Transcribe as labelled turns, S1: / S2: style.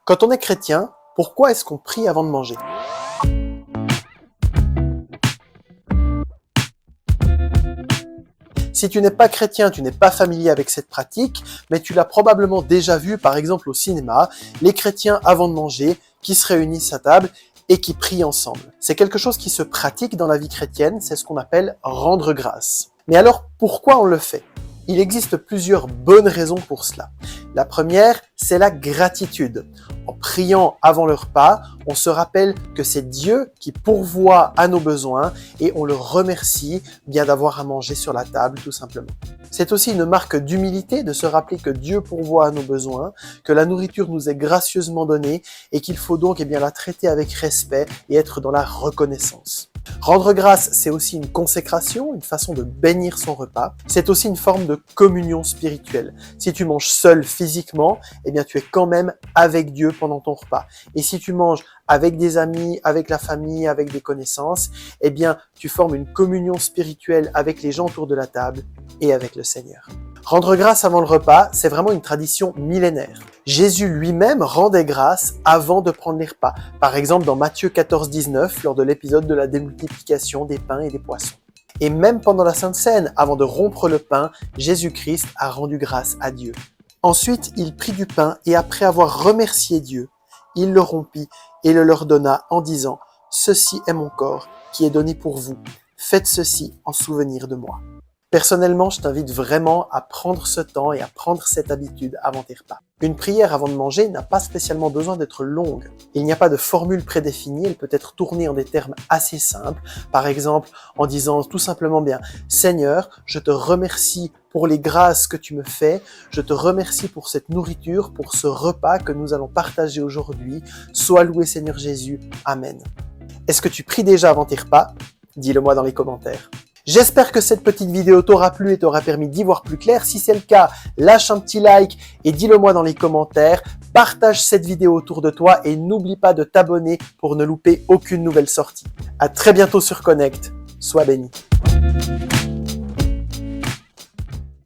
S1: Quand on est chrétien, pourquoi est-ce qu'on prie avant de manger? Si tu n'es pas chrétien, tu n'es pas familier avec cette pratique, mais tu l'as probablement déjà vu par exemple au cinéma, les chrétiens avant de manger, qui se réunissent à table et qui prient ensemble. C'est quelque chose qui se pratique dans la vie chrétienne, c'est ce qu'on appelle rendre grâce. Mais alors, pourquoi on le fait? Il existe plusieurs bonnes raisons pour cela. La première, c'est la gratitude. En priant avant le repas, on se rappelle que c'est Dieu qui pourvoit à nos besoins et on le remercie bien d'avoir à manger sur la table, tout simplement. C'est aussi une marque d'humilité de se rappeler que Dieu pourvoit à nos besoins, que la nourriture nous est gracieusement donnée et qu'il faut donc la traiter avec respect et être dans la reconnaissance. Rendre grâce, c'est aussi une consécration, une façon de bénir son repas. C'est aussi une forme de communion spirituelle. Si tu manges seul physiquement, tu es quand même avec Dieu pendant ton repas. Et si tu manges avec des amis, avec la famille, avec des connaissances, tu formes une communion spirituelle avec les gens autour de la table et avec le Seigneur. Rendre grâce avant le repas, c'est vraiment une tradition millénaire. Jésus lui-même rendait grâce avant de prendre les repas. Par exemple, dans Matthieu 14-19, lors de l'épisode de la démultiplication des pains et des poissons. Et même pendant la Sainte Seine, avant de rompre le pain, Jésus-Christ a rendu grâce à Dieu. Ensuite, il prit du pain et après avoir remercié Dieu, il le rompit et le leur donna en disant « Ceci est mon corps qui est donné pour vous. Faites ceci en souvenir de moi. » Personnellement, je t'invite vraiment à prendre ce temps et à prendre cette habitude avant tes repas. Une prière avant de manger n'a pas spécialement besoin d'être longue. Il n'y a pas de formule prédéfinie, elle peut être tournée en des termes assez simples. Par exemple, en disant tout simplement « Seigneur, je te remercie pour les grâces que tu me fais, je te remercie pour cette nourriture, pour ce repas que nous allons partager aujourd'hui. Sois loué Seigneur Jésus. Amen. » Est-ce que tu pries déjà avant tes repas? Dis-le moi dans les commentaires. J'espère que cette petite vidéo t'aura plu et t'aura permis d'y voir plus clair. Si c'est le cas, lâche un petit like et dis-le moi dans les commentaires. Partage cette vidéo autour de toi et n'oublie pas de t'abonner pour ne louper aucune nouvelle sortie. À très bientôt sur Connect. Sois béni.